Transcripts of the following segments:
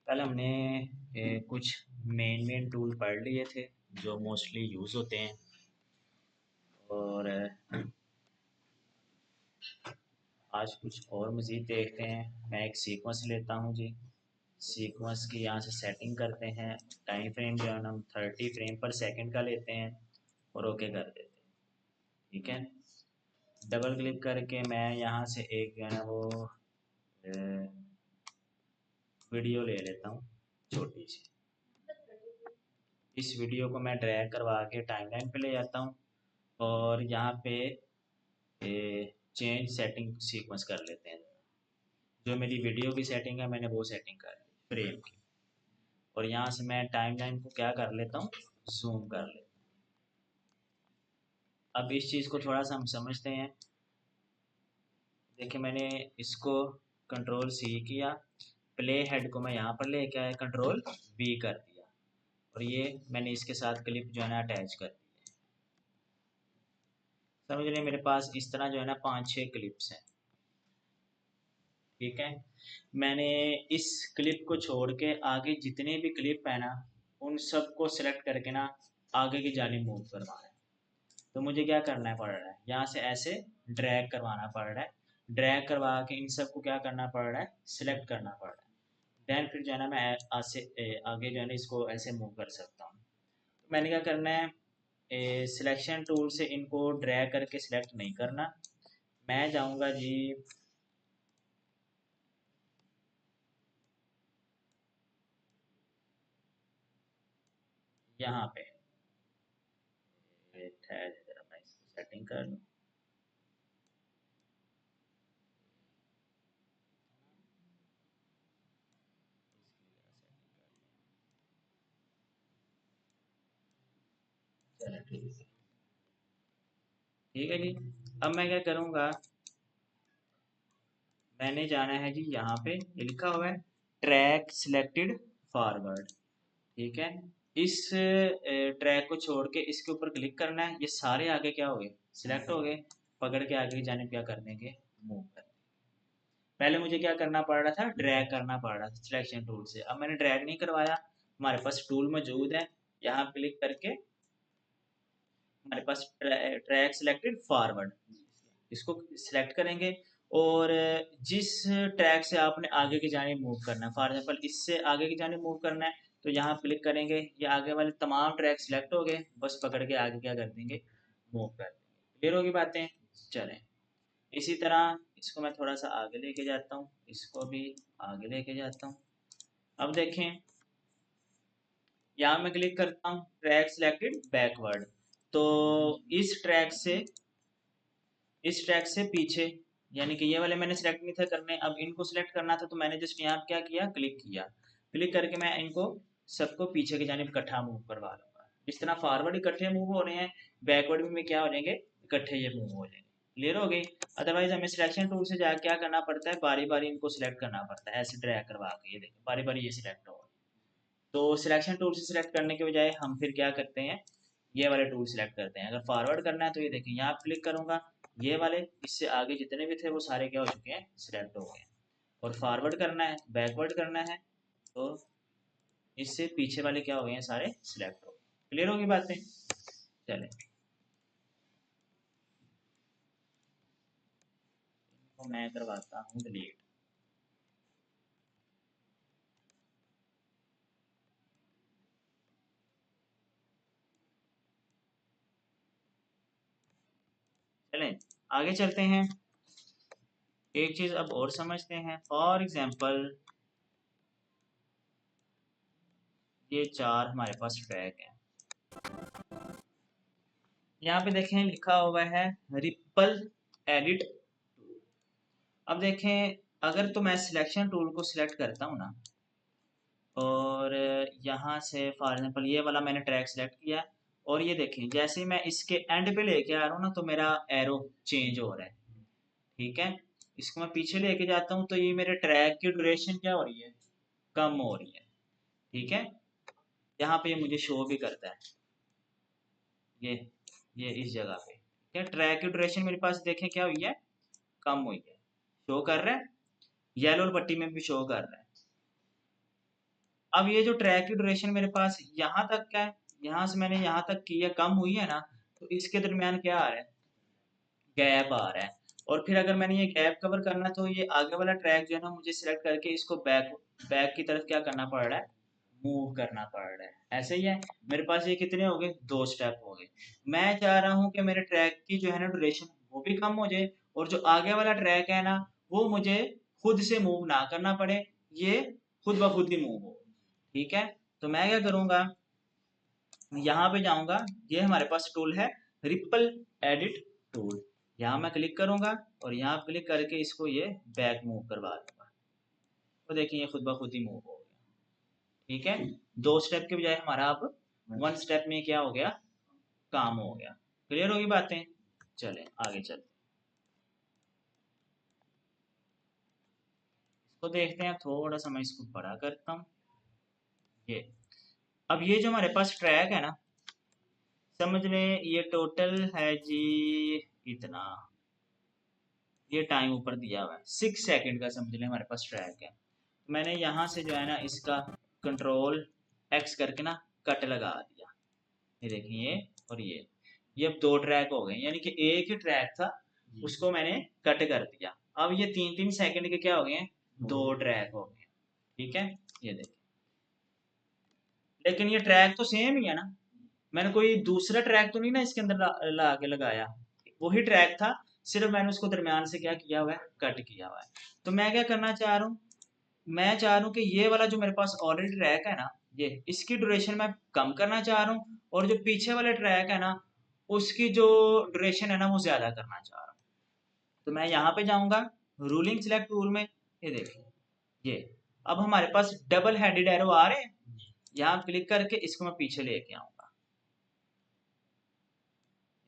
कल हमने कुछ मेन टूल पढ़ लिए थे जो मोस्टली यूज़ होते हैं। और आज कुछ और मज़ीद देखते हैं। मैं एक सीक्वेंस लेता हूँ जी। सीक्वेंस की यहाँ से सेटिंग करते हैं। टाइम फ्रेम जो है ना हम 30 फ्रेम पर सेकंड का लेते हैं और ओके कर देते हैं। ठीक है। डबल क्लिक करके मैं यहाँ से एक जो है ना वो वीडियो ले लेता हूँ छोटी सी। इस वीडियो को मैं ड्रैग करवा के टाइमलाइन पे ले जाता हूँ और यहाँ पे चेंज सेटिंग सीक्वेंस कर लेते हैं। जो मेरी वीडियो की सेटिंग है मैंने वो सेटिंग कर ली फ्रेम की। और यहाँ से मैं टाइमलाइन को क्या कर लेता हूँ, जूम कर लेता हूँ। अब इस चीज़ को थोड़ा सा हम समझते हैं। देखिए मैंने इसको कंट्रोल सी किया, प्ले हेड को मैं यहाँ पर लेके आया, कंट्रोल वी कर दिया और ये मैंने इसके साथ क्लिप जो है ना अटैच कर दी। समझ रहे मेरे पास इस तरह जो है ना 5-6 क्लिप्स हैं। ठीक है। मैंने इस क्लिप को छोड़ के आगे जितने भी क्लिप है ना उन सबको सिलेक्ट करके ना आगे की जानिब मूव करवाना है। तो मुझे क्या करना पड़ रहा है, यहाँ से ऐसे ड्रैग करवाना पड़ रहा है। ड्रैग करवा के इन सबको क्या करना पड़ रहा है, सिलेक्ट करना पड़ रहा है। देन फिर जो है ना मैं आगे जो है ना इसको ऐसे मूव कर सकता हूँ। तो मैंने क्या करना है, सिलेक्शन टूल से इनको ड्रैग करके सिलेक्ट नहीं करना। मैं जाऊँगा जी यहाँ पे, ठहर जरा मैं इसको सेटिंग कर लूँ। चलो ठीक है जी। अब मैं क्या करूँगा, मैंने जाना है जी यहाँ पे, ये लिखा हुआ है ट्रैक सिलेक्टेड फॉरवर्ड। ठीक है। इस ट्रैक को छोड़ के इसके ऊपर क्लिक करना है, ये सारे आगे क्या हो गए, सिलेक्ट हो गए। पकड़ के आगे की जानिब क्या करने के, मूव कर। पहले मुझे क्या करना पड़ रहा था, ड्रैग करना पड़ रहा था सिलेक्शन टूल से। अब मैंने ड्रैग नहीं करवाया, हमारे पास टूल मौजूद है। यहाँ क्लिक करके हमारे पास ट्रैक सिलेक्टेड फॉरवर्ड, इसको सिलेक्ट करेंगे। और जिस ट्रैक से आपने आगे की जानिब मूव करना है, फॉर एग्जांपल इससे आगे की जानिब मूव करना है, तो यहाँ क्लिक करेंगे, ये आगे वाले तमाम ट्रैक सिलेक्ट हो गए, बस पकड़ के आगे क्या कर देंगे, मूव कर देंगे। क्लियर होगी बातें। चलें, इसी तरह इसको मैं थोड़ा सा आगे लेके जाता हूँ, इसको भी आगे लेके जाता हूँ। अब देखें, यहाँ मैं क्लिक करता हूँ ट्रैक सिलेक्टेड बैकवर्ड। तो इस ट्रैक से पीछे, यानी कि ये वाले मैंने सेलेक्ट नहीं थे करने, अब इनको सिलेक्ट करना था, तो मैंने जस्ट यहाँ क्या किया, क्लिक किया। क्लिक करके मैं इनको सबको पीछे की जानिब इकट्ठा मूव करवा लूंगा। इस तरह फॉरवर्ड इकट्ठे मूव हो रहे हैं, बैकवर्ड में क्या हो जाएंगे, इकट्ठे ये मूव हो जाएंगे। क्लियर हो गई। अदरवाइज हमें सिलेक्शन टूल से जा क्या करना पड़ता है, बारी बारी इनको सिलेक्ट करना पड़ता है, ऐसे ड्रैग करवा के। ये देखिए बारी बारी ये सिलेक्ट हो। तो सिलेक्शन टूल से सिलेक्ट करने के बजाय हम फिर क्या करते हैं, ये वाले टूल सिलेक्ट करते हैं। अगर फॉरवर्ड करना है तो ये देखिए यहाँ क्लिक करूंगा, ये वाले इससे आगे जितने भी थे वो सारे क्या हो चुके हैं, सिलेक्ट हो गए हैं। और फॉरवर्ड करना है, बैकवर्ड करना है, तो इससे पीछे वाले क्या हो गए हैं, सारे सिलेक्ट हो गए। क्लियर होगी बातें। चले, तो मैं करवाता हूँ डिलीट। चलें आगे चलते हैं। एक चीज अब और समझते हैं। फॉर एग्जाम्पल ये 4 हमारे पास ट्रैक है। यहाँ पे देखें लिखा हुआ है रिपल एडिट। अब देखें, अगर तो मैं सिलेक्शन टूल को सिलेक्ट करता हूँ ना, और यहाँ से फॉर एग्जांपल ये वाला मैंने ट्रैक सिलेक्ट किया, और ये देखें जैसे ही मैं इसके एंड पे लेके आ रहा हूँ ना, तो मेरा एरो चेंज हो रहा है। ठीक है। इसको मैं पीछे लेके जाता हूँ तो ये मेरे ट्रैक की ड्यूरेशन क्या हो रही है, कम हो रही है। ठीक है। यहाँ पे ये मुझे शो भी करता है, ये ये इस जगह पे। ठीक है। ट्रैक की ड्यूरेशन मेरे पास देखें क्या हुई है, कम हुई है, शो कर रहा है। येलो पट्टी में भी शो कर रहा है। अब ये जो ट्रैक की ड्यूरेशन मेरे पास यहाँ तक का है, यहाँ से मैंने यहाँ तक की है, कम हुई है ना, तो इसके दरमियान क्या आ रहा है, गैप आ रहा है। और फिर अगर मैंने ये गैप कवर करना तो ये आगे वाला ट्रैक जो है ना मुझे सिलेक्ट करके इसको बैक बैक की तरफ क्या करना पड़ रहा है, मूव करना पड़ रहा है। ऐसे ही है, मेरे पास ये कितने हो गए, 2 स्टेप हो गए। मैं चाह रहा हूँ कि मेरे ट्रैक की जो है ना ड्यूरेशन वो भी कम हो जाए, और जो आगे वाला ट्रैक है ना वो मुझे खुद से मूव ना करना पड़े, ये खुद ब खुद ही मूव हो। ठीक है, तो मैं क्या करूंगा, यहाँ पे जाऊंगा, ये हमारे पास टूल है रिपल एडिट टूल, यहाँ मैं क्लिक करूंगा और यहाँ क्लिक करके इसको ये बैक मूव करवा दूंगा, तो देखिए ये खुद ब खुद ही मूव हो गया। ठीक है, 2 स्टेप के बजाय हमारा अब 1 स्टेप में क्या हो गया, काम हो गया। क्लियर होगी बातें, चलें आगे चलते इसको देखते हैं, थोड़ा सा मैं इसको बड़ा करता हूँ। ये अब ये जो हमारे पास ट्रैक है ना, समझ लें ये टोटल है जी इतना, ये टाइम ऊपर दिया हुआ है 6 सेकंड का, समझ लें हमारे पास ट्रैक है। मैंने यहाँ से जो है ना इसका कंट्रोल एक्स करके ना कट लगा दिया, ये देखिए ये और ये अब 2 ट्रैक हो गए, यानी कि एक ही ट्रैक था उसको मैंने कट कर दिया। अब ये 3-3 सेकंड के क्या हो गए हैं, 2 ट्रैक हो गए। ठीक है, ये देखिए, लेकिन ये ट्रैक तो सेम ही है ना, मैंने कोई दूसरा ट्रैक तो नहीं ना इसके अंदर ला के लगाया, वही ट्रैक था, सिर्फ मैंने उसको दरमियान से क्या किया हुआ है, कट किया हुआ है। तो मैं क्या करना चाह रहा हूँ, मैं चाह रहा हूँ कि ये वाला जो मेरे पास ऑलरेडी ट्रैक है ना, ये इसकी ड्यूरेशन मैं कम करना चाह रहा हूँ, और जो पीछे वाला ट्रैक है ना उसकी जो ड्यूरेशन है ना वो ज्यादा करना चाह रहा हूँ। तो मैं यहाँ पे जाऊंगा रूलिंग सिलेक्ट टूल में, ये देखिए ये अब हमारे पास डबल हेडेड एरो आ रहे हैं, यहाँ क्लिक करके इसको मैं पीछे लेके आऊंगा।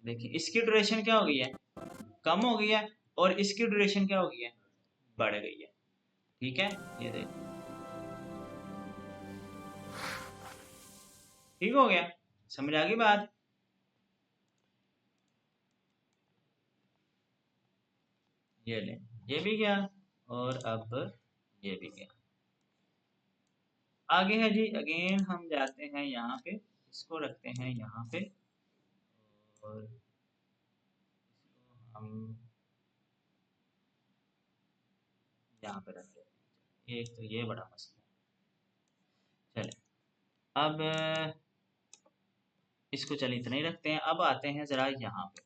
देखिए इसकी ड्यूरेशन क्या हो गई है, कम हो गई है, और इसकी ड्यूरेशन क्या हो गई है, बढ़ गई है। ठीक है, ये देखिए ठीक हो गया, समझ आ गई बात। ये ले, ये भी गया, और अब ये भी गया। आगे है जी, अगेन हम जाते हैं यहाँ पे, इसको रखते हैं यहाँ पे, और हम यहाँ पे रख देते हैं। एक तो ये बड़ा मसला है, चले अब इसको चलिए इतना ही रखते हैं। अब आते हैं जरा यहाँ पे,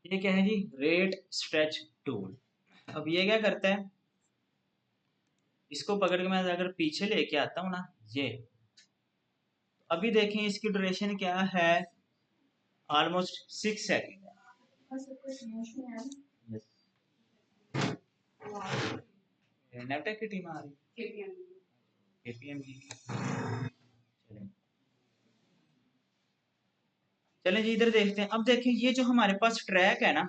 ये क्या है जी, रेट स्ट्रेच टूल। अब ये क्या करता है, इसको पकड़ के मैं अगर पीछे लेके आता हूँ ना, ये अभी देखें इसकी ड्यूरेशन क्या है, ऑलमोस्ट 6 सेकेंड है। नेवटेक की टीम आ रही, केपीएम की। चलें चलें जी इधर देखते हैं। अब देखें ये जो हमारे पास ट्रैक है ना,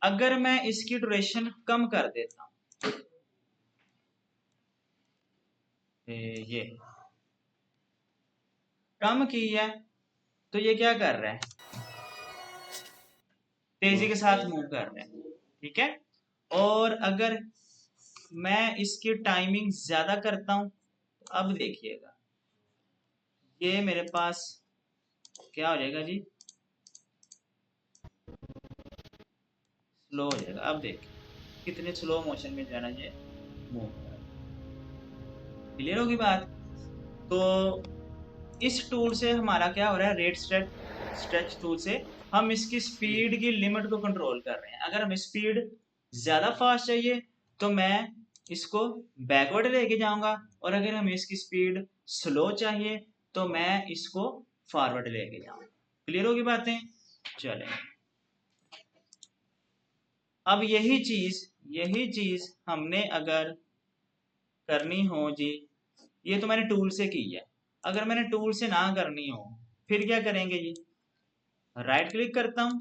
अगर मैं इसकी ड्यूरेशन कम कर देता हूँ, ये कम की है, तो ये क्या कर रहा है, तेजी के साथ मूव कर रहा है। ठीक है, और अगर मैं इसकी टाइमिंग ज्यादा करता हूं, तो अब देखिएगा ये मेरे पास क्या हो जाएगा जी, स्लो हो जाएगा। अब देखिए कितने स्लो मोशन में जाना ये मूव कर रहा है। क्लियर होगी बात। तो इस टूल से हमारा क्या हो रहा है, रेट स्ट्रेच टूल से हम इसकी स्पीड की लिमिट को कंट्रोल कर रहे हैं। अगर हमें स्पीड ज्यादा फास्ट चाहिए तो मैं इसको बैकवर्ड लेके जाऊंगा, और अगर हमें इसकी स्पीड स्लो चाहिए तो मैं इसको फॉरवर्ड लेके जाऊंगा। क्लियर होगी बातें, चलें अब यही चीज हमने अगर करनी हो जी, ये तो मैंने टूल से की है, अगर मैंने टूल से ना करनी हो फिर क्या करेंगे जी, राइट क्लिक करता हूं,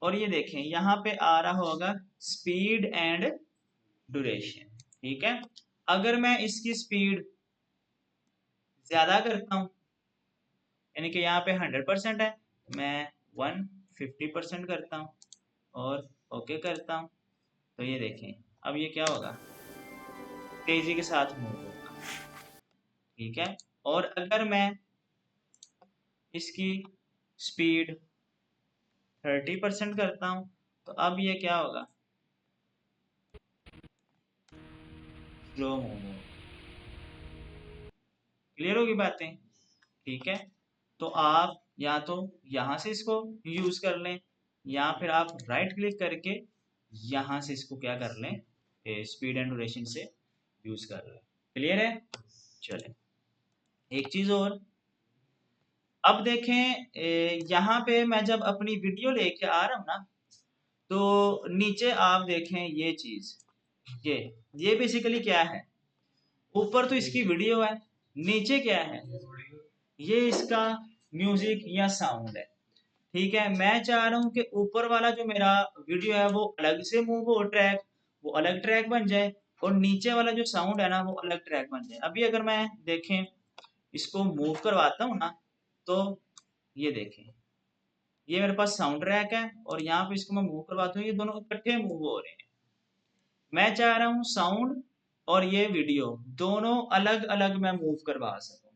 और ये देखें यहाँ पे आ रहा होगा स्पीड एंड ड्यूरेशन। ठीक है, अगर मैं इसकी स्पीड ज्यादा करता हूँ, यानी कि यहाँ पे 100% है, मैं 150% करता हूँ और ओके करता हूँ, तो ये देखें अब ये क्या होगा, तेजी के साथ मूव होगा। ठीक है, और अगर मैं इसकी स्पीड 30% करता हूँ तो अब ये क्या होगा, स्लो मूव होगा। क्लियर होगी बातें? ठीक है, तो आप या तो यहाँ से इसको यूज कर लें, या फिर आप राइट क्लिक करके यहाँ से इसको क्या कर लें, स्पीड एंड ड्यूरेशन से यूज कर लें। क्लियर है? चले एक चीज और, अब देखें यहाँ पे मैं जब अपनी वीडियो लेके आ रहा हूँ ना, तो नीचे आप देखें ये चीज, ये बेसिकली क्या है, ऊपर तो इसकी वीडियो है, नीचे क्या है, ये इसका म्यूजिक या साउंड है। ठीक है, मैं चाह रहा हूँ कि ऊपर वाला जो मेरा वीडियो है वो अलग से मूव हो, ट्रैक वो अलग ट्रैक बन जाए, और नीचे वाला जो साउंड है ना वो अलग ट्रैक बन जाए। अभी अगर मैं देखें इसको मूव करवाता हूँ ना, तो ये देखें, ये मेरे पास साउंड ट्रैक है, और यहाँ पे इसको मैं मूव करवाता हूँ, ये दोनों इकट्ठे मूव हो रहे हैं। मैं चाह रहा हूँ साउंड और ये वीडियो दोनों अलग अलग मैं मूव करवा सकूं,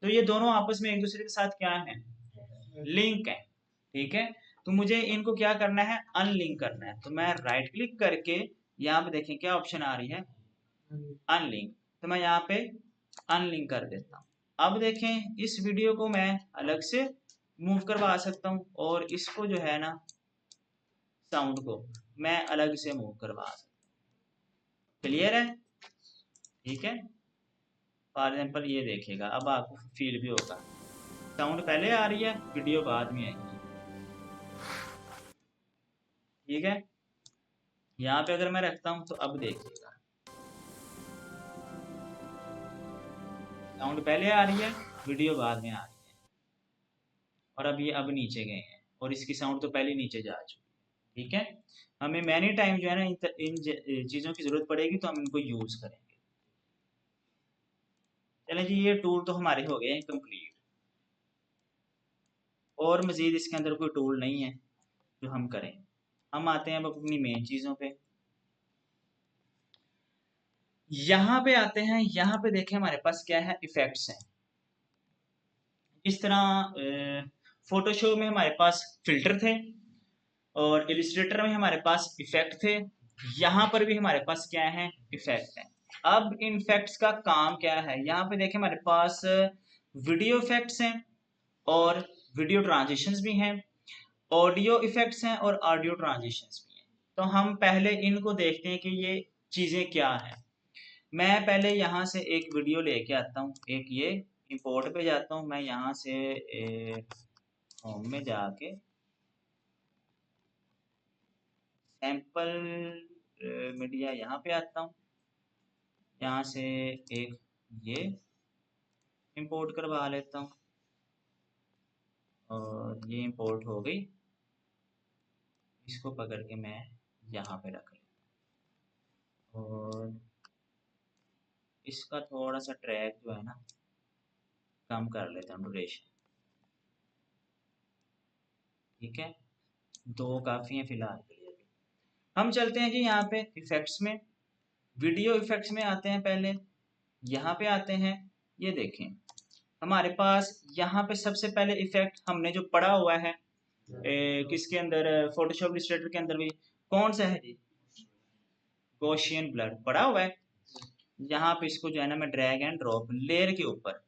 तो ये दोनों आपस में एक दूसरे के साथ क्या है, लिंक है। ठीक है, तो मुझे इनको क्या करना है, अनलिंक करना है। तो मैं राइट क्लिक करके यहाँ पे देखें क्या ऑप्शन आ रही है, अनलिंक, तो मैं यहाँ पे अनलिंक कर देता हूँ। अब देखें इस वीडियो को मैं अलग से मूव करवा सकता हूँ, और इसको जो है ना, साउंड को मैं अलग से मूव करवा सकता हूँ। क्लियर है? ठीक है, फॉर एग्जाम्पल ये देखिएगा, अब आपको फील भी होगा, साउंड पहले आ रही है, वीडियो बाद में आएगी। ठीक है, यहाँ पे अगर मैं रखता हूँ तो अब देखिएगा, साउंड पहले आ रही है, वीडियो बाद में आ रही है, और अब ये अब नीचे गए हैं, और इसकी साउंड तो पहले नीचे जा चुकी है। ठीक है, हमें मैनी टाइम जो है ना इन चीज़ों की ज़रूरत पड़ेगी, तो हम इनको यूज़ करेंगे। चलें जी, ये टूल तो हमारे हो गए हैं कंप्लीट, और मज़ीद इसके अंदर कोई टूल नहीं है जो हम करें। हम आते हैं अब अपनी मेन चीज़ों पे। यहाँ पे आते हैं, यहाँ पे देखें हमारे पास क्या है, इफेक्ट्स हैं। इस तरह फोटोशॉप में हमारे पास फिल्टर थे, और इलिस्ट्रेटर में हमारे पास इफेक्ट थे, यहाँ पर भी हमारे पास क्या है, इफेक्ट है। अब इन इफेक्ट्स का काम क्या है, यहाँ पे देखें हमारे पास वीडियो इफेक्ट्स हैं, और वीडियो ट्रांजिशंस भी हैं, ऑडियो इफेक्ट्स हैं, और ऑडियो ट्रांजिशंस भी हैं। तो हम पहले इनको देखते हैं कि ये चीज़ें क्या हैं। मैं पहले यहाँ से एक वीडियो लेके आता हूँ, एक ये इंपोर्ट पे जाता हूँ, मैं यहाँ से होम में जाके सैंपल मीडिया यहाँ पे आता हूँ, यहाँ से एक ये इंपोर्ट करवा लेता हूँ, और ये इंपोर्ट हो गई। इसको पकड़ के मैं यहाँ पे रख लेता हूँ, और इसका थोड़ा सा ट्रैक जो है ना कम कर लेता हूँ, ड्यूरेशन। ठीक है, दो काफ़ी है फिलहाल के लिए। हम चलते हैं जी यहाँ पे इफेक्ट्स में, वीडियो इफेक्ट्स में आते हैं पहले, यहाँ पे आते हैं। ये देखें हमारे पास यहाँ पे सबसे पहले इफेक्ट हमने जो पढ़ा हुआ है, किसके अंदर, फोटोशॉप इलस्ट्रेटर के अंदर भी, कौन सा है जी, गॉसियन ब्लर पढ़ा हुआ है। यहाँ पे इसको जो है ना मैं ड्रैग एंड ड्रॉप लेयर के ऊपर,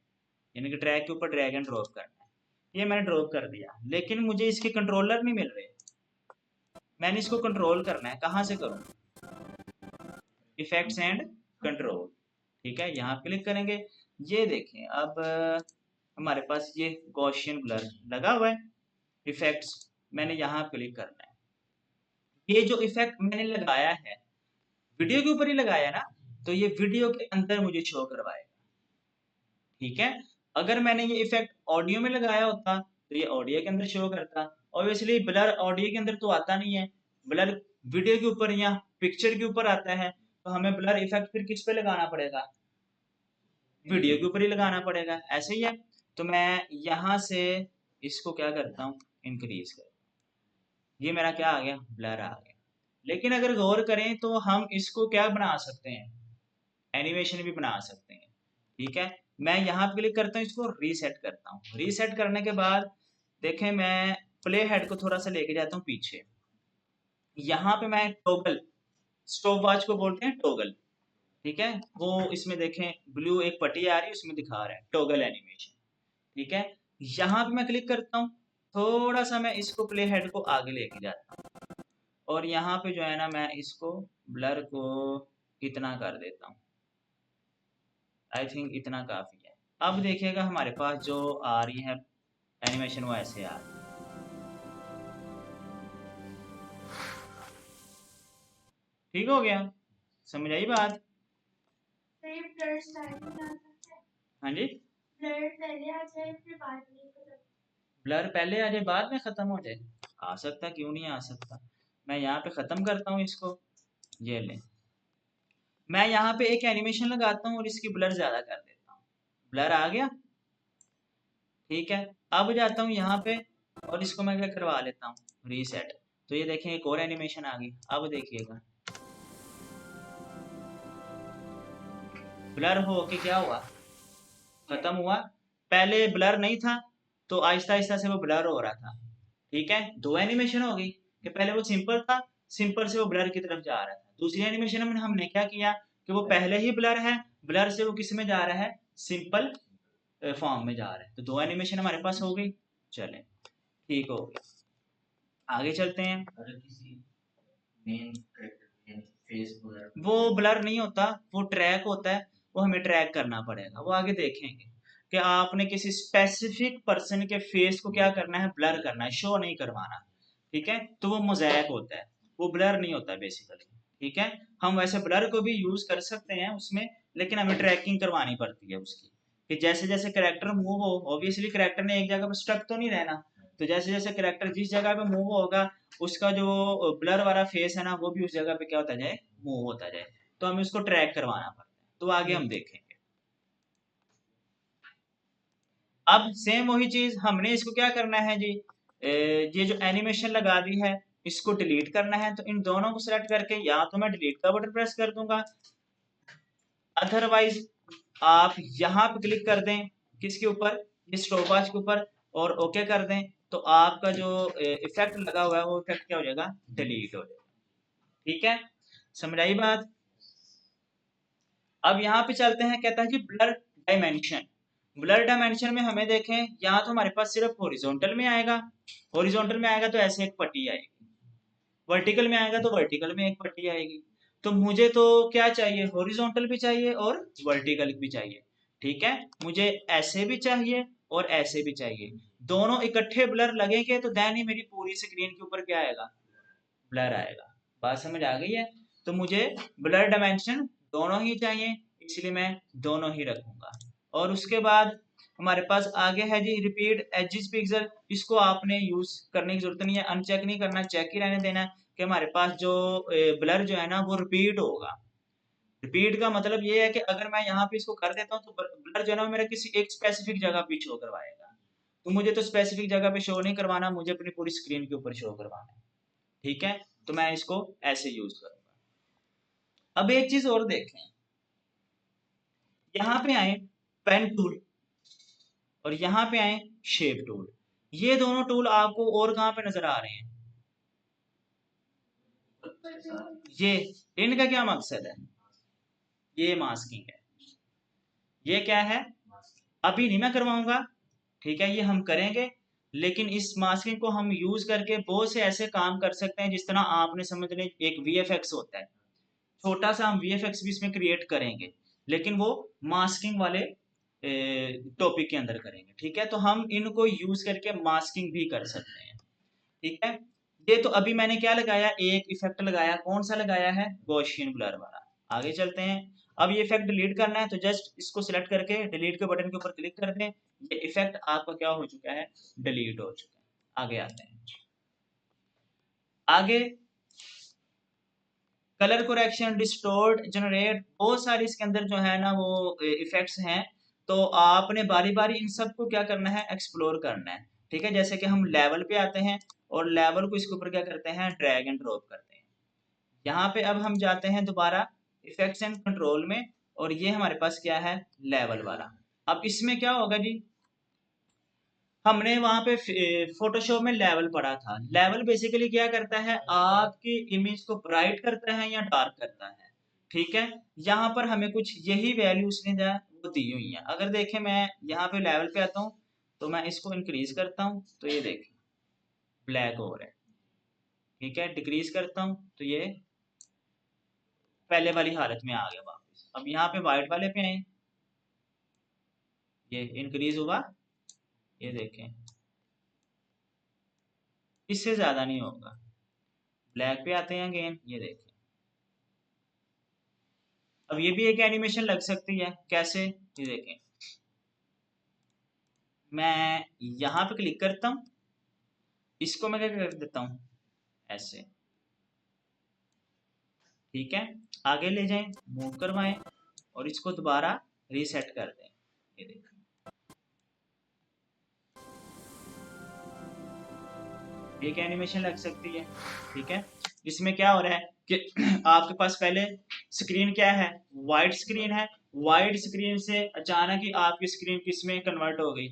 यानी कि ट्रैक के ऊपर ड्रैग एंड ड्रॉप करना है। ये मैंने ड्रॉप कर दिया, लेकिन मुझे इसके कंट्रोलर नहीं मिल रहे, मैंने इसको कंट्रोल करना है, कहाँ से करूँ, इफेक्ट्स एंड कंट्रोल। ठीक है, यहाँ क्लिक करेंगे। ये देखें अब हमारे पास ये गॉसियन ब्लर लगा हुआ है, इफेक्ट्स, मैंने यहाँ क्लिक करना है। ये जो इफेक्ट मैंने लगाया है वीडियो के ऊपर ही लगाया ना, तो ये वीडियो के अंदर मुझे शो करवाएगा। ठीक है, अगर मैंने ये इफेक्ट ऑडियो में लगाया होता तो ये ऑडियो के अंदर शो करता। ऑब्वियसली ब्लर ऑडियो के अंदर तो आता नहीं है, ब्लर वीडियो के ऊपर या पिक्चर के ऊपर आता है, तो हमें ब्लर इफेक्ट फिर किस पे लगाना पड़ेगा, वीडियो के ऊपर ही लगाना पड़ेगा। ऐसे ही है, तो मैं यहाँ से इसको क्या करता हूँ, इंक्रीज कर, ये मेरा क्या आ गया, ब्लर आ गया। लेकिन अगर गौर करें तो हम इसको क्या बना सकते हैं, एनिमेशन भी बना सकते हैं। ठीक है, मैं यहाँ पे क्लिक करता हूँ, इसको रीसेट करता हूँ। रीसेट करने के बाद देखें, मैं प्ले हेड को थोड़ा सा लेके जाता हूँ पीछे। यहाँ पे मैं टॉगल, स्टॉप वॉच को बोलते हैं टॉगल, ठीक है, वो इसमें देखें ब्लू एक पट्टी आ रही है, उसमें दिखा रहा है टॉगल एनिमेशन, ठीक है। यहाँ पे मैं क्लिक करता हूँ, थोड़ा सा मैं इसको प्ले हेड को आगे लेके जाता हूँ, और यहाँ पे जो है ना मैं इसको ब्लर को इतना कर देता हूँ। आई थिंक इतना काफी है। अब देखिएगा हमारे पास जो आ रही है एनिमेशन, वो ऐसे आ रही है। ठीक हो गया, समझ आई बात? हाँ जी, ब्लर पहले आ जाए बाद में खत्म हो जाए, आ सकता, क्यों नहीं आ सकता। मैं यहाँ पे खत्म करता हूँ इसको, ये ले, मैं यहाँ पे एक एनिमेशन लगाता हूँ और इसकी ब्लर ज्यादा कर देता हूँ, ब्लर आ गया, ठीक है। अब जाता हूँ यहाँ पे और इसको मैं क्या करवा लेता हूँ, रीसेट। तो ये देखें एक और एनिमेशन आ गई। अब देखिएगा ब्लर हो के क्या हुआ, खत्म हुआ। पहले ब्लर नहीं था, तो आहिस्ता आहिस्ता से वो ब्लर हो रहा था, ठीक है। दो एनिमेशन हो गई कि पहले वो सिंपल था, सिंपल से वो ब्लर की तरफ जा रहा था। दूसरी एनिमेशन में हमने क्या किया कि वो पहले ही ब्लर है, ब्लर से वो किस में जा रहा है, सिंपल फॉर्म में जा रहा है। तो दो एनिमेशन हमारे पास हो गई। चले, ठीक हो गया, आगे चलते हैं। अगर किसी मेन फेस वो ब्लर नहीं होता, वो ट्रैक होता है, वो हमें ट्रैक करना पड़ेगा, वो आगे देखेंगे कि आपने किसी स्पेसिफिक पर्सन के फेस को क्या करना है, ब्लर करना है, शो नहीं करवाना, ठीक है। तो वो मोज़ैक होता है, वो ब्लर नहीं होता बेसिकली, ठीक है। हम वैसे ब्लर को भी यूज कर सकते हैं उसमें, लेकिन हमें ट्रैकिंग करवानी पड़ती है उसकी, कि जैसे जैसे करेक्टर मूव हो, ऑब्वियसली करेक्टर ने एक जगह पर स्टक तो नहीं रहना, तो जैसे जैसे करेक्टर जिस जगह पे मूव होगा, उसका जो ब्लर वाला फेस है ना, वो भी उस जगह पे क्या होता जाए, मूव होता जाए। तो हमें उसको ट्रैक करवाना पड़ता है, तो आगे हम देखेंगे। अब सेम वही चीज हमने इसको क्या करना है जी, ये जो एनिमेशन लगा दी है, इसको डिलीट करना है। तो इन दोनों को सिलेक्ट करके या तो मैं डिलीट का बटन प्रेस कर दूंगा, अदरवाइज आप यहाँ पे क्लिक कर दें, किसके ऊपर, इस स्टॉपवॉच के ऊपर, और ओके कर दें। तो आपका जो इफेक्ट लगा हुआ है, वो इफेक्ट क्या हो जाएगा, डिलीट हो जाएगा, ठीक है। समझ आई बात? अब यहाँ पे चलते हैं, कहता है जी ब्लर डायमेंशन। ब्लर डायमेंशन में हमें देखें, यहाँ तो हमारे पास सिर्फ हॉरिजॉन्टल में आएगा, हॉरिजॉन्टल में आएगा तो ऐसे एक पट्टी आएगी, वर्टिकल में आएगा तो वर्टिकल में एक पट्टी आएगी। तो मुझे तो क्या चाहिए, हॉरिजॉन्टल भी चाहिए और वर्टिकल भी चाहिए, ठीक है। मुझे ऐसे भी चाहिए और ऐसे भी चाहिए, दोनों इकट्ठे ब्लर लगेंगे तो देन ही मेरी पूरी स्क्रीन के ऊपर क्या आएगा, ब्लर आएगा। बात समझ आ गई है? तो मुझे ब्लर डायमेंशन दोनों ही चाहिए, इसलिए मैं दोनों ही रखूंगा। और उसके बाद हमारे पास आगे है जी रिपीट एजिस पिक्सल। इसको आपने यूज करने की जरूरत नहीं है, अनचेक नहीं करना, चेक ही रहने देना है कि हमारे पास जो ब्लर जो है ना, वो रिपीट होगा। रिपीट का मतलब ये है कि अगर मैं यहाँ पे इसको कर देता हूँ, तो ब्लर जो है ना, वो मेरा किसी एक स्पेसिफिक जगह पे शो करवाएगा। तो मुझे तो स्पेसिफिक जगह पे शो नहीं करवाना, मुझे अपनी पूरी स्क्रीन के ऊपर शो करवाना है, ठीक है। तो मैं इसको ऐसे यूज करूंगा। अब एक चीज और देखें, यहाँ पे आए पेन टूल, और यहाँ पे आए शेप टूल। ये दोनों टूल आपको और कहाँ पे नजर आ रहे हैं, ये, इनका क्या मकसद है, ये मास्किंग है। ये क्या है, अभी नहीं मैं करवाऊंगा, ठीक है, ये हम करेंगे। लेकिन इस मास्किंग को हम यूज करके बहुत से ऐसे काम कर सकते हैं, जिस तरह आपने समझ लें एक वीएफएक्स होता है, छोटा सा हम वीएफएक्स भी इसमें क्रिएट करेंगे, लेकिन वो मास्किंग वाले टॉपिक के अंदर करेंगे, ठीक है। तो हम इनको यूज करके मास्किंग भी कर सकते हैं, ठीक है। ये तो अभी मैंने क्या लगाया, एक इफेक्ट लगाया, कौन सा लगाया है, गॉसियन ब्लर वाला। आगे चलते हैं। अब ये इफेक्ट डिलीट करना है, तो जस्ट इसको सिलेक्ट करके डिलीट के बटन के ऊपर क्लिक कर दें। ये इफेक्ट आपका क्या हो चुका है, डिलीट हो चुका है। आगे आते हैं, आगे कलर कोरेक्शन, डिस्टोर्ट, जनरेट, बहुत सारी इसके अंदर जो है ना वो इफेक्ट्स हैं। तो आपने बारी बारी इन सब को क्या करना है, एक्सप्लोर करना है, ठीक है। जैसे कि हम लेवल पे आते हैं और लेवल को इसके ऊपर क्या करते हैं, ड्रैग एंड ड्रॉप करते हैं। यहाँ पे अब हम जाते हैं दोबारा इफेक्ट्स एंड कंट्रोल में, और ये हमारे पास क्या है, लेवल वाला। अब इसमें क्या होगा जी, हमने वहां पे फोटोशॉप में लेवल पढ़ा था। लेवल बेसिकली क्या करता है, आपकी इमेज को ब्राइट करता है या डार्क करता है। ठीक है, यहाँ पर हमें कुछ यही वैल्यू उसने जो है वो दी हुई है। अगर देखें मैं यहाँ पे लेवल पे आता हूँ तो मैं इसको इंक्रीज करता हूँ तो ये देखिए ब्लैक हो रहा है। ठीक है, डिक्रीज करता हूँ तो ये पहले वाली हालत में आ गया वापस। अब यहाँ पे व्हाइट वाले पे आए, ये इंक्रीज हुआ, ये देखें इससे ज्यादा नहीं होगा। ब्लैक पे आते हैं अगेन, ये देखें। अब ये भी एक एनिमेशन लग सकती है, कैसे, ये देखें। मैं यहाँ पे क्लिक करता हूँ, इसको मैं क्या कर देता हूँ, ऐसे। ठीक है, आगे ले जाएं, मूव करवाएं और इसको दोबारा रीसेट कर दें, ये देखें। एक एनिमेशन लग सकती है। ठीक है, इसमें क्या हो रहा है कि आपके पास पहले स्क्रीन क्या है, वाइट स्क्रीन है। वाइट स्क्रीन से अचानक ही आपकी स्क्रीन किस में कन्वर्ट हो गई,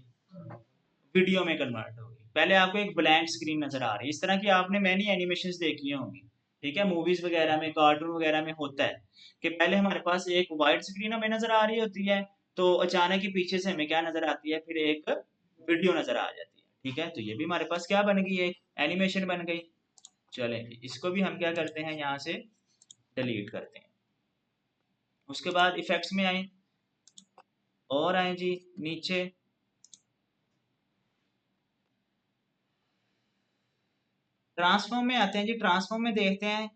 वीडियो में कन्वर्ट होगी। पहले आपको एक ब्लैंक स्क्रीन नजर आ रही है। इस तरह की आपने मैनी एनिमेशंस देखी होंगी। ठीक है, मूवीज वगैरह में, कार्टून वगैरह में होता है कि पहले हमारे पास एक वाइट स्क्रीन हमें नजर आ रही होती है, तो अचानक ही पीछे से हमें क्या नजर आती है, फिर एक वीडियो नजर आ जाती है। ठीक है, तो ये भी हमारे पास क्या बन गई, एक एनिमेशन बन गई। चलें, इसको भी हम क्या करते हैं, यहाँ से डिलीट करते हैं। उसके बाद इफेक्ट्स में आए और आए जी नीचे, ट्रांसफॉर्म में आते हैं जी। ट्रांसफॉर्म में देखते हैं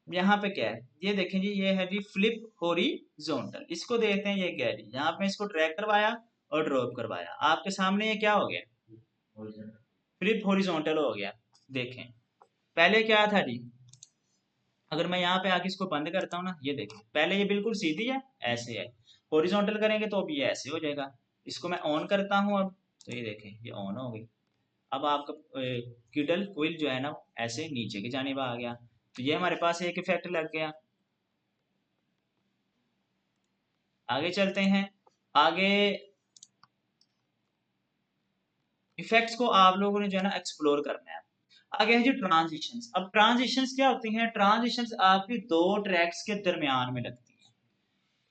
यहाँ पे क्या है, ये देखें जी, ये है जी फ्लिप हॉरिजॉन्टल। इसको देखते हैं ये क्या है जी। यहाँ पे इसको ड्रैग करवाया और ड्रॉप करवाया, आपके सामने ये क्या हो गया, फ्लिप हॉरिजॉन्टल हो गया। देखें पहले क्या था जी, अगर मैं यहाँ पे आके इसको बंद करता हूँ ना, ये देखें पहले ये बिल्कुल सीधी है, ऐसे है। हॉरिजॉन्टल करेंगे तो अब ये ऐसे हो जाएगा। इसको मैं ऑन करता हूँ अब, तो ये देखें ये ऑन हो गई। अब आपका किडल कोइल जो है ना ऐसे नीचे की जानिब आ गया। तो ये हमारे पास एक इफेक्ट लग गया। आगे चलते हैं। आगे इफेक्ट्स को आप लोगों ने जो है ना एक्सप्लोर करना है। आगे है जी ट्रांजिशंस। अब ट्रांजिशंस क्या होती हैं, ट्रांजिशंस आपकी दो ट्रैक्स के दरमियान में लगती हैं।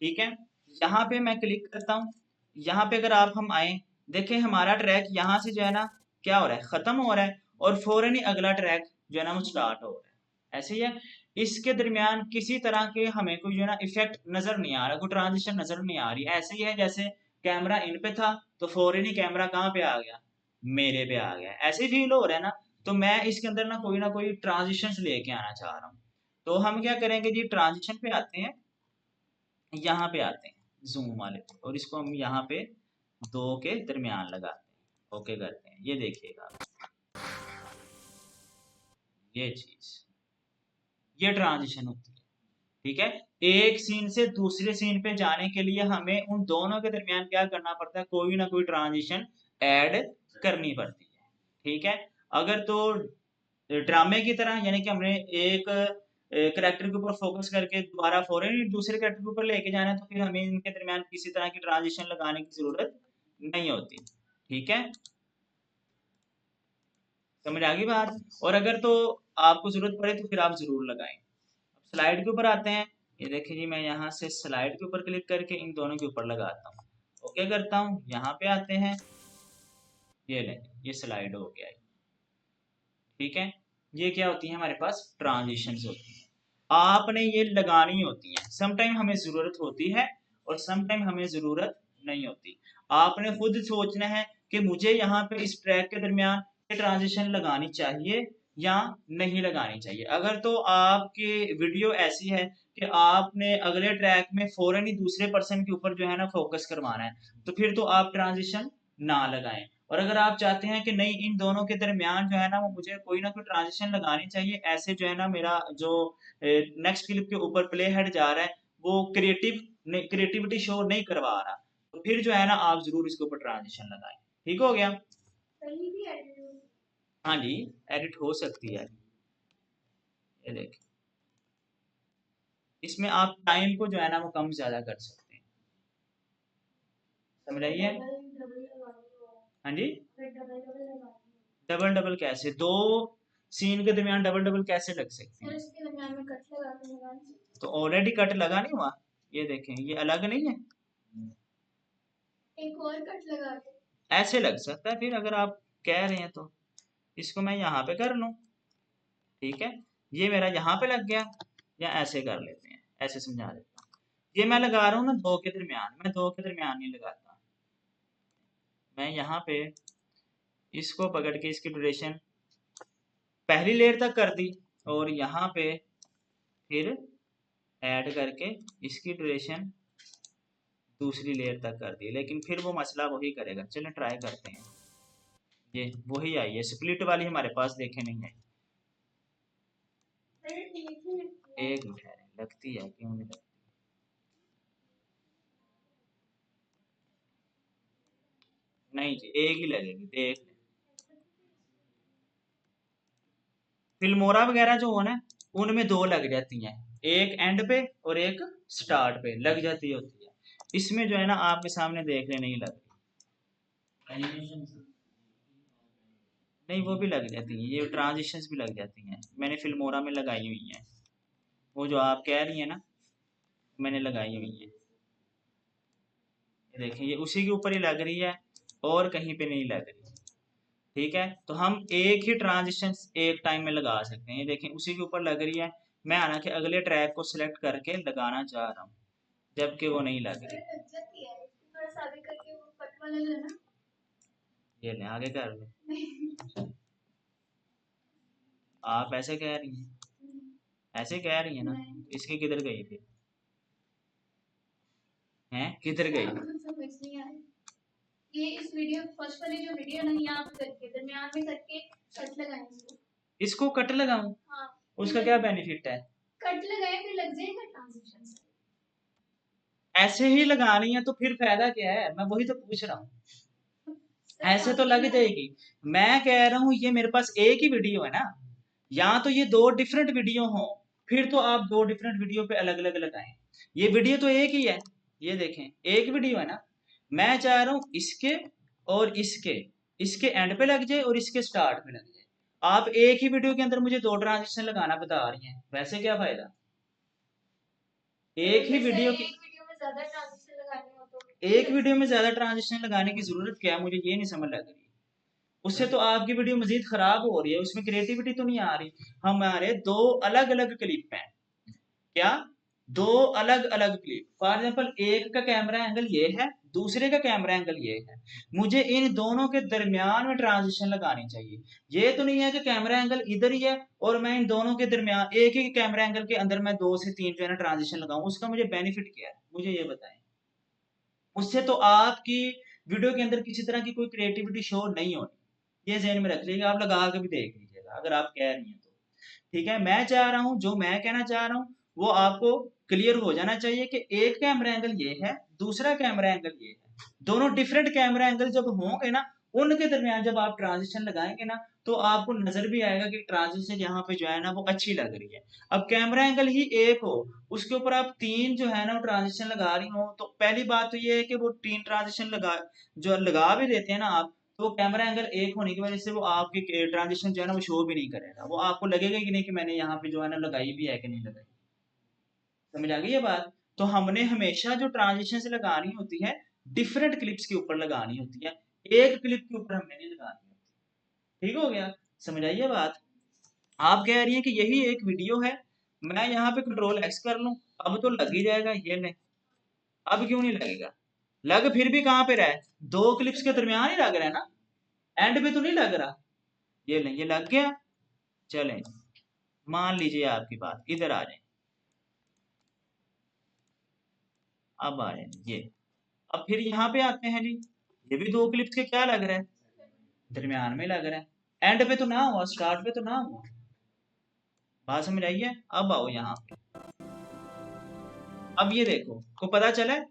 ठीक है, यहाँ पे मैं क्लिक करता हूँ। यहाँ पे अगर आप हम आए, देखें हमारा ट्रैक यहाँ से जो है ना क्या हो रहा है, खत्म हो रहा है और फौरन ही अगला ट्रैक जो है ना वो स्टार्ट हो रहा है। ऐसे ही है, इसके दरमियान किसी तरह के हमें कोई जो है ना इफेक्ट नजर नहीं आ रहा, कोई ट्रांजिशन नजर नहीं आ रही। ऐसे ही है जैसे कैमरा इन पे था तो फौरन ही कैमरा कहाँ पे आ गया, मेरे पे आ गया। ऐसे फील हो रहा है ना। तो मैं इसके अंदर ना कोई ट्रांजिशंस लेके आना चाह रहा हूँ। तो हम क्या करेंगे जी, ट्रांजिशन पे आते हैं, यहाँ पे आते हैं जूम वाले पे, और इसको हम यहाँ पे दो के दरमियान लगाते हैं, ओके करते हैं। ये देखिएगा ये चीज, ये ट्रांजिशन होती है। ठीक है, एक सीन से दूसरे सीन पे जाने के लिए हमें उन दोनों के दरमियान क्या करना पड़ता है, कोई ना कोई ट्रांजिशन ऐड करनी पड़ती है। ठीक है, अगर तो ड्रामे की तरह, यानी कि हमने एक करेक्टर के ऊपर फोकस करके दोबारा फौरन ही दूसरे करेक्टर के ऊपर लेके जाना है, तो फिर हमें इनके दरमियान किसी तरह की ट्रांजिशन लगाने की जरूरत नहीं होती। ठीक है, समझ आ गई बात। और अगर तो आपको जरूरत पड़े तो फिर आप जरूर लगाएं। अब स्लाइड के ऊपर आते हैं। ये देखिए जी, मैं यहाँ से स्लाइड के ऊपर क्लिक करके इन दोनों के ऊपर लगाता हूँ, ओके करता हूँ। यहाँ पे आते हैं, ये लें, ये स्लाइड हो गया। ठीक है, ये क्या होती है, हमारे पास ट्रांजिशंस होती हैं। आपने ये लगानी होती है, सम टाइम हमें जरूरत होती है और सम टाइम हमें जरूरत नहीं होती। आपने खुद सोचना है कि मुझे यहाँ पे इस ट्रैक के दरमियान ये ट्रांजिशन लगानी चाहिए या नहीं लगानी चाहिए। अगर तो आपकी वीडियो ऐसी है कि आपने अगले ट्रैक में फौरन ही दूसरे पर्सन के ऊपर जो है ना फोकस करवाना है, तो फिर तो आप ट्रांजिशन ना लगाएं। और अगर आप चाहते हैं कि नहीं, इन दोनों के दरमियान जो है ना वो मुझे कोई ना कोई ट्रांजिशन लगानी चाहिए, ऐसे जो है ना मेरा जो नेक्स्ट क्लिप के ऊपर प्ले हेड जा रहा है वो क्रिएटिविटी शो नहीं करवा रहा, तो फिर जो है ना आप जरूर इसके ऊपर ट्रांजिशन लगाएं। ठीक हो गया। हाँ जी, एडिट हो सकती है। ये देखिए, इसमें आप टाइम को जो है ना वो कम ज्यादा कर सकते हैं। समझ आइए? हाँ जी, डबल डबल कैसे? दो सीन के दरमियान डबल डबल कैसे लग सकते हैं? इसके दरमियान में कट लगा के तो ऑलरेडी कट लगा नहीं हुआ, ये देखें, ये अलग नहीं है, एक और कट लगा के ऐसे लग सकता है। फिर अगर आप कह रहे हैं तो इसको मैं यहाँ पे कर लूँ, ठीक है, ये मेरा यहाँ पे लग गया, या ऐसे कर लेते हैं, ऐसे समझा देता हूँ। ये मैं लगा रहा हूँ ना दो के दरमियान, मैं दो के दरमियान नहीं लगाता, मैं यहाँ पे इसको पकड़ के इसकी ड्यूरेशन पहली लेयर तक कर दी और यहाँ पे फिर ऐड करके इसकी ड्यूरेशन दूसरी लेयर तक कर दी, लेकिन फिर वो मसला वही करेगा। चलें ट्राई करते हैं, ये वही आई है, स्प्लिट वाली हमारे पास देखे नहीं है। एक मिनट है, लगती है क्यों नहीं लगती? नहीं जी, एक ही लगेगी, देख लें। फिल्मोरा वगैरह जो हो ना, उनमें दो लग जाती हैं, एक एंड पे और एक स्टार्ट पे लग जाती होती है। इसमें जो है ना आपके सामने देख ले नहीं लग रही, नहीं वो भी लग जाती हैं, ये ट्रांजिशंस भी लग जाती हैं, मैंने फिल्मोरा में लगाई हुई हैं, वो जो आप कह रही हैं ना मैंने लगाई हुई है, ये देखें, ये उसी के ऊपर ही लग रही है और कहीं पे नहीं लग रही, ठीक है। तो हम एक ही ट्रांजिशन एक टाइम में लगा सकते हैं, ये देखें उसी के ऊपर लग रही है, मैं हालांकि अगले ट्रैक को सिलेक्ट करके लगाना चाह रहा हूँ जबकि वो नहीं लग रही। ये ले आगे कर लो, आप ऐसे कह रही हैं, ऐसे कह रही हैं ना, इसकी किधर गई फिर? हैं किधर गई? समझ नहीं आ रही। ये इस वीडियो फर्स्ट वाली जो वीडियो ना यहाँ पे करके दरमियान में करके कट लगाएंगे, इसको कट लगाऊं? हाँ, उसका क्या बेनिफिट है? कट लगाए फिर लग जाएगा ट्रांजिशन। ऐसे ही लगानी है तो फिर फायदा क्या है, मैं वही तो पूछ रहा हूँ। ऐसे तो लग जाएगी, मैं कह रहा हूँ ये मेरे पास एक ही वीडियो है ना, या तो ये दो डिफरेंट वीडियो हो, फिर तो आप दो डिफरेंट वीडियो पे अलग अलग लगाएं। ये वीडियो तो एक ही है, ये देखें एक वीडियो है ना, मैं चाह रहा हूँ इसके और इसके एंड पे लग जाए और इसके स्टार्ट में लग जाए। आप एक ही वीडियो के अंदर मुझे दो ट्रांजिशन लगाना बता रही हैं, वैसे क्या फायदा? एक ही वीडियो की एक वीडियो में ज्यादा ट्रांजिशन लगाने की जरूरत क्या है, मुझे ये नहीं समझ लग रही। उससे तो आपकी वीडियो मजीद खराब हो रही है, उसमें क्रिएटिविटी तो नहीं आ रही। हमारे दो अलग अलग क्लिप हैं, क्या? दो अलग अलग क्लिप, फॉर एग्जाम्पल एक का कैमरा एंगल ये है, दूसरे का कैमरा एंगल ये है, मुझे इन दोनों के दरमियान में ट्रांजिशन लगानी चाहिए। ये तो नहीं है कि कैमरा एंगल इधर ही है और मैं इन दोनों के दरमियान एक ही कैमरा एंगल के अंदर मैं दो से तीन जो है ना ट्रांजिशन लगाऊं, उसका मुझे बेनिफिट क्या है, मुझे ये बताएं। उससे तो आपकी वीडियो के अंदर किसी तरह की कोई क्रिएटिविटी शो नहीं होनी, ये ज़हन में रख लीजिएगा, आप लगा के भी देख लीजिएगा अगर आप कह रही हैं तो। ठीक है, मैं चाह रहा हूँ, जो मैं कहना चाह रहा हूँ वो आपको क्लियर हो जाना चाहिए कि एक कैमरा एंगल ये है, दूसरा कैमरा एंगल ये है, दोनों डिफरेंट कैमरा एंगल जब होंगे ना, उनके दरमियान जब आप ट्रांजिशन लगाएंगे ना, तो आपको नजर भी आएगा कि ट्रांजिशन यहाँ पे जो है ना वो अच्छी लग रही है। अब कैमरा एंगल ही एक हो, उसके ऊपर आप तीन जो है ना ट्रांजिशन लगा रही हो, तो पहली बात तो ये है कि वो तीन ट्रांजिशन लगा जो लगा भी देते हैं ना आप, तो कैमरा एंगल एक होने की वजह से वो आपकी ट्रांजिशन जो है ना वो शो भी नहीं करेगा, वो आपको लगेगा कि नहीं कि मैंने यहाँ पे जो है ना लगाई भी है कि नहीं लगाई। समझ आ गई ये बात? तो हमने हमेशा जो ट्रांजिशन लगानी होती है डिफरेंट क्लिप्स के ऊपर लगानी होती है, एक क्लिप के ऊपर हमने नहीं लगानी होती। ठीक हो गया? समझ आई ये बात? आप कह रही हैं कि यही एक वीडियो है, मैं यहाँ पे कंट्रोल एक्स कर लूं, अब तो लग ही जाएगा, ये नहीं, अब क्यों नहीं लगेगा? लग फिर भी कहाँ पे रहा है, दो क्लिप्स के दरमियान ही लग रहा है ना, एंड पे तो नहीं लग रहा। ये नहीं, ये लग गया। चलें, मान लीजिए आपकी बात, इधर आ जाए, अब आ जाए ये, अब फिर यहाँ पे आते हैं जी, ये भी दो क्लिप्स के क्या लग रहा है, दरमियान में लग रहा है, एंड पे तो ना हुआ, स्टार्ट पे तो ना हुआ। बात समझ आई है? अब आओ यहाँ पे, अब ये देखो को पता चला है,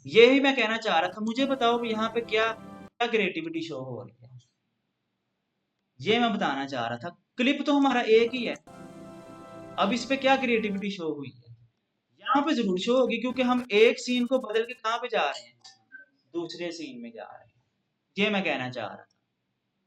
ये ही मैं कहना चाह रहा था, मुझे बताओ यहाँ पे क्या क्या क्रिएटिविटी शो हो रही है, ये मैं बताना चाह रहा था। क्लिप तो हमारा एक ही है, अब इस पे क्या क्रिएटिविटी शो हुई है? यहाँ पे जरूर शो होगी क्योंकि हम एक सीन को बदल के कहाँ पे जा रहे हैं, दूसरे सीन में जा रहे हैं, ये मैं कहना चाह रहा था।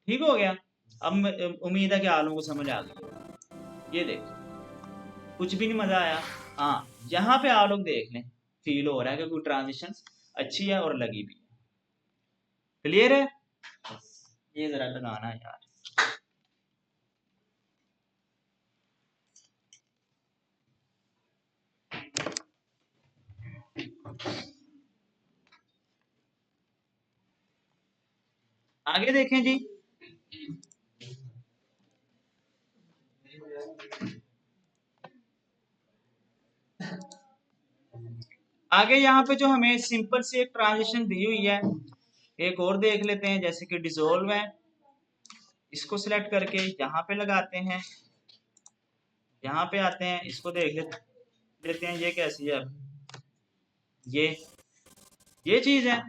ठीक हो गया। अब उम्मीद है कि आप लोगों को समझ आ गई। ये देखो, कुछ भी नहीं मजा आया। हाँ, यहाँ पे आप लोग देख लें, फील हो रहा है कि कोई ट्रांजिशन अच्छी है और लगी भी है। क्लियर है? ये जरा लगाना है यार। आगे देखें जी। आगे यहाँ पे जो हमें सिंपल सी एक ट्रांजिशन दी हुई है, एक और देख लेते हैं, जैसे कि डिसोल्व है। इसको सिलेक्ट करके यहाँ पे लगाते हैं, यहाँ पे आते हैं, इसको देख लेते हैं ये कैसी है। ये चीज है।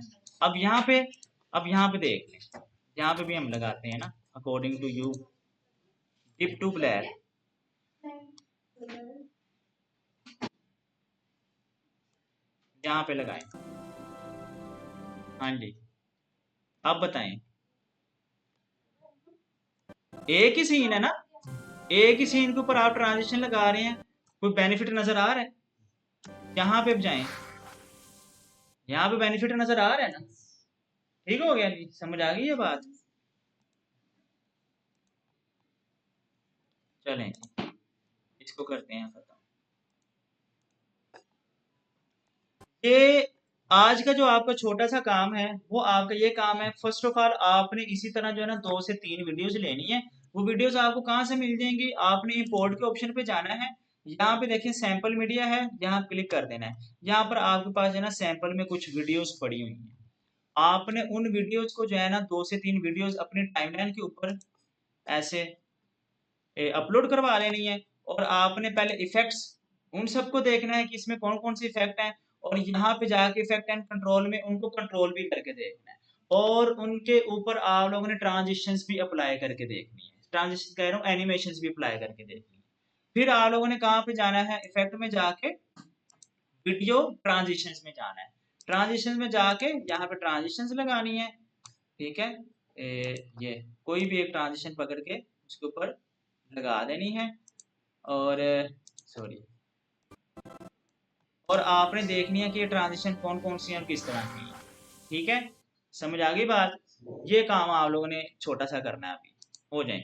अब यहाँ पे देख लें, यहाँ पे भी हम लगाते हैं ना, according to you, dip to black. यहाँ पे लगाएं। हाँ जी, अब बताएं। एक ही सीन है ना, एक ही सीन के ऊपर आप ट्रांजिशन लगा रहे हैं, कोई बेनिफिट नजर आ रहा है? यहाँ पे जाएं, यहाँ पे बेनिफिट नजर आ रहा है ना? ठीक हो गया जी, समझ आ गई ये बात? चलें, इसको करते हैं खत्म। ये आज का जो आपका छोटा सा काम है, वो आपका ये काम है, फर्स्ट ऑफ ऑल आपने इसी तरह जो है ना 2 से 3 वीडियोस लेनी है। वो वीडियोस आपको कहाँ से मिल जाएंगी? आपने इंपोर्ट के ऑप्शन पे जाना है, यहाँ पे देखिए सैंपल मीडिया है, यहाँ क्लिक कर देना है। यहाँ पर आपके पास है ना सैंपल में कुछ वीडियोस पड़ी हुई हैं। आपने उन वीडियोस को जो है ना 2 से 3 वीडियोस अपनी टाइमलाइन के ऊपर ऐसे अपलोड करवा लेनी है। और आपने पहले इफेक्ट्स उन सबको देखना है कि इसमें कौन कौन से इफेक्ट हैं, और यहाँ पे जाके इफेक्ट एंड कंट्रोल में उनको कंट्रोल भी करके देखना है। और उनके ऊपर आप लोगों ने ट्रांजिशंस भी अप्लाई करके देखनी है, ट्रांजिशन कह रहा हूँ, एनिमेशंस भी अप्लाई करके देखनी है। फिर आप लोगों ने कहाँ पे जाना है? इफेक्ट में जाके वीडियो ट्रांजिशंस में जाना है। ट्रांजिशंस में जाके यहाँ पे ट्रांजिशंस लगानी है। ठीक है, ये कोई भी एक ट्रांजिशन पकड़ के उसके ऊपर लगा देनी है। और सॉरी, और आपने देखनी है कि ये ट्रांजिशन कौन कौन सी है और किस तरह की है। ठीक है, समझ आ गई बात? ये काम आप लोगों ने छोटा सा करना है, अभी हो जाए।